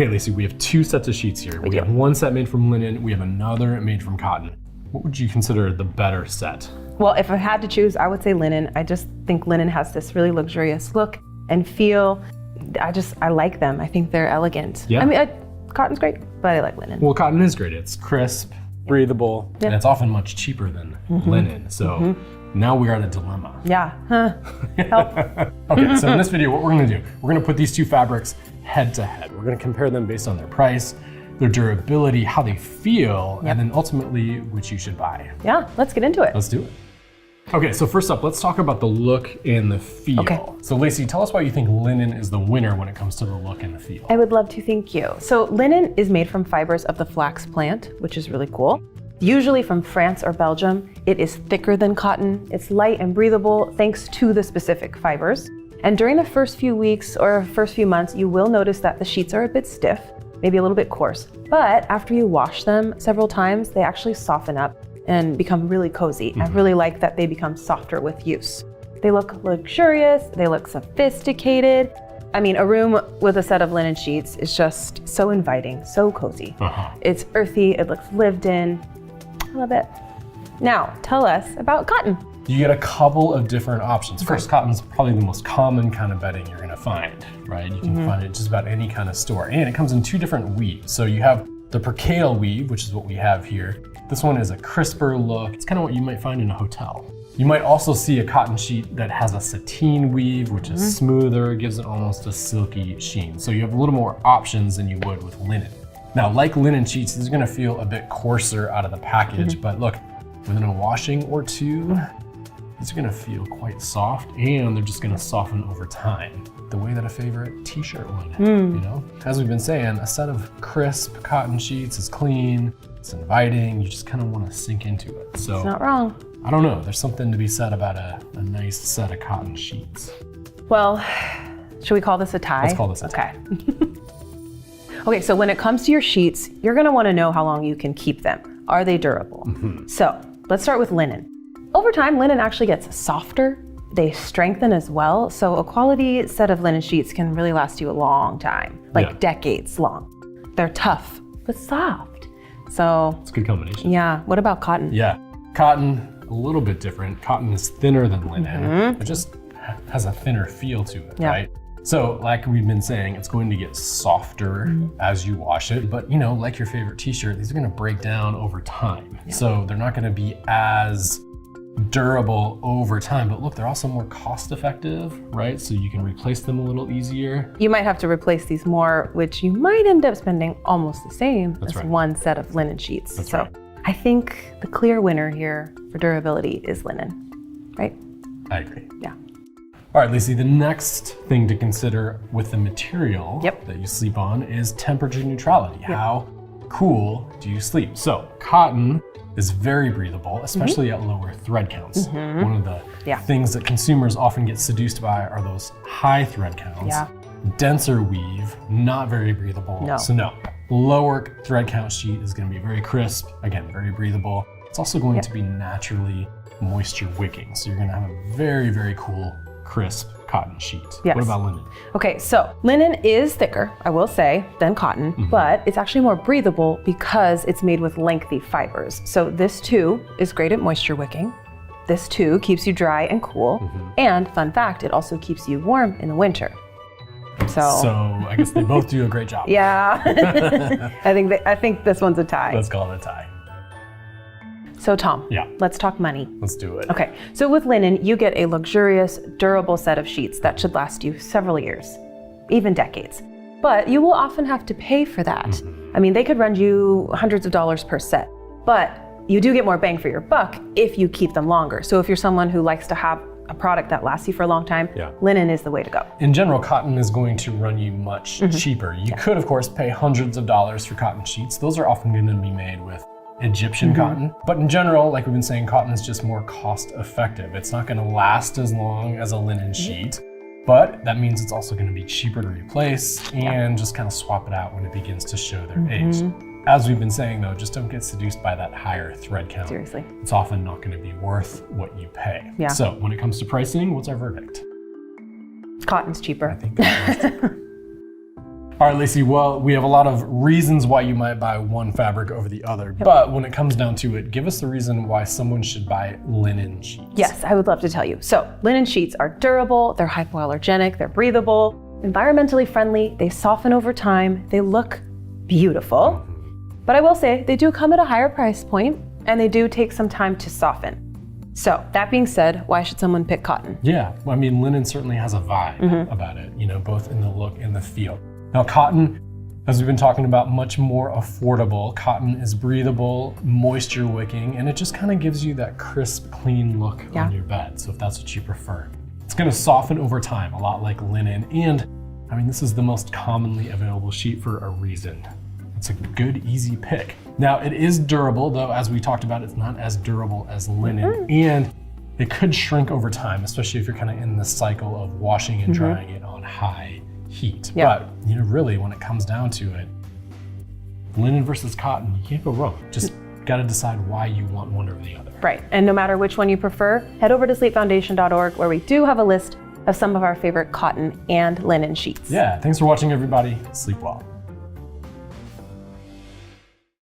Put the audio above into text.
Okay, Lacey, we have two sets of sheets here. We have one set made from linen, we have another made from cotton. What would you consider the better set? Well, if I had to choose, I would say linen. I just think linen has this really luxurious look and feel. I like them. I think they're elegant. Yeah. I mean, cotton's great, but I like linen. Well, cotton is great. It's crisp, breathable, and it's often much cheaper than linen. So now we are at a dilemma. Yeah, help. Okay, so in this video, what we're gonna do, we're gonna put these two fabrics head to head. We're gonna compare them based on their price, their durability, how they feel, and then ultimately which you should buy. Yeah, let's get into it. Let's do it. Okay, so first up, let's talk about the look and the feel. Okay. So Lacey, tell us why you think linen is the winner when it comes to the look and the feel. I would love to, thank you. So linen is made from fibers of the flax plant, which is really cool. Usually from France or Belgium. It is thicker than cotton. It's light and breathable thanks to the specific fibers. And during the first few weeks or first few months, you will notice that the sheets are a bit stiff, maybe a little bit coarse. But after you wash them several times, they actually soften up and become really cozy. I really like that they become softer with use. They look luxurious, they look sophisticated. I mean, a room with a set of linen sheets is just so inviting, so cozy. It's earthy, it looks lived in. I love it. Now, tell us about cotton. You get a couple of different options. First, cotton's probably the most common kind of bedding you're gonna find, right? You can find it just about any kind of store. And it comes in two different weaves. So you have the percale weave, which is what we have here. This one is a crisper look. It's kind of what you might find in a hotel. You might also see a cotton sheet that has a sateen weave, which is smoother, gives it almost a silky sheen. So you have a little more options than you would with linen. Now, like linen sheets, these are gonna feel a bit coarser out of the package, but look, within a washing or two, these are gonna feel quite soft and they're just gonna soften over time. The way that a favorite t-shirt would, you know? As we've been saying, a set of crisp cotton sheets is clean, it's inviting, you just kind of want to sink into it. So It's not wrong. I don't know, there's something to be said about a nice set of cotton sheets. Well, should we call this a tie? Let's call this a tie. Okay. Okay, so when it comes to your sheets, you're gonna wanna know how long you can keep them. Are they durable? So let's start with linen. Over time, linen actually gets softer. They strengthen as well. So a quality set of linen sheets can really last you a long time, like decades long. They're tough, but soft. So It's a good combination. yeah, what about cotton? Yeah, cotton, a little bit different. Cotton is thinner than linen. It just has a thinner feel to it, right? So like we've been saying, it's going to get softer as you wash it, but you know, like your favorite t-shirt, these are gonna break down over time. So they're not gonna be as durable over time, but look, they're also more cost effective, right? So you can replace them a little easier. You might have to replace these more, which you might end up spending almost the same as one set of linen sheets. So I think the clear winner here for durability is linen, right? I agree. Yeah. All right, Lacey, the next thing to consider with the material Yep. that you sleep on is temperature neutrality. How cool do you sleep? So cotton is very breathable, especially at lower thread counts. One of the things that consumers often get seduced by are those high thread counts. Yeah. Denser weave, not very breathable. No. So no, lower thread count sheet is gonna be very crisp, again, very breathable. It's also going to be naturally moisture wicking. So you're gonna have a very, very cool, crisp cotton sheet. Yes. What about linen? Okay, so linen is thicker, I will say, than cotton, but it's actually more breathable because it's made with lengthy fibers. So this too is great at moisture wicking. This too keeps you dry and cool. And fun fact, it also keeps you warm in the winter. So I guess they both do a great job. yeah, I think this one's a tie. Let's call it a tie. So Tom, let's talk money. Let's do it. Okay, so with linen, you get a luxurious, durable set of sheets that should last you several years, even decades. But you will often have to pay for that. I mean, they could run you hundreds of dollars per set, but you do get more bang for your buck if you keep them longer. So if you're someone who likes to have a product that lasts you for a long time, linen is the way to go. In general, cotton is going to run you much cheaper. You could, of course, pay hundreds of dollars for cotton sheets. Those are often going to be made with Egyptian cotton. But in general, like we've been saying, cotton is just more cost effective. It's not gonna last as long as a linen sheet, but that means it's also gonna be cheaper to replace and just kind of swap it out when it begins to show their age. As we've been saying though, just don't get seduced by that higher thread count. Seriously. It's often not gonna be worth what you pay. Yeah. So when it comes to pricing, what's our verdict? Cotton's cheaper. I think that All right, Lacey, well, we have a lot of reasons why you might buy one fabric over the other, but when it comes down to it, give us the reason why someone should buy linen sheets. Yes, I would love to tell you. So linen sheets are durable, they're hypoallergenic, they're breathable, environmentally friendly, they soften over time, they look beautiful. But I will say they do come at a higher price point and they do take some time to soften. So that being said, why should someone pick cotton? Yeah, I mean, linen certainly has a vibe about it, both in the look and the feel. Now, cotton, as we've been talking about, much more affordable. Cotton is breathable, moisture wicking, and it just kind of gives you that crisp, clean look on your bed. So if that's what you prefer, it's going to soften over time, a lot like linen. And I mean, this is the most commonly available sheet for a reason. It's a good, easy pick. Now, it is durable, though, as we talked about, it's not as durable as linen. And it could shrink over time, especially if you're kind of in the cycle of washing and drying it on high heat. But really, when it comes down to it, linen versus cotton, you can't go wrong. Just got to decide why you want one over the other. Right, and no matter which one you prefer, head over to sleepfoundation.org where we do have a list of some of our favorite cotton and linen sheets. Yeah, thanks for watching, everybody. Sleep well.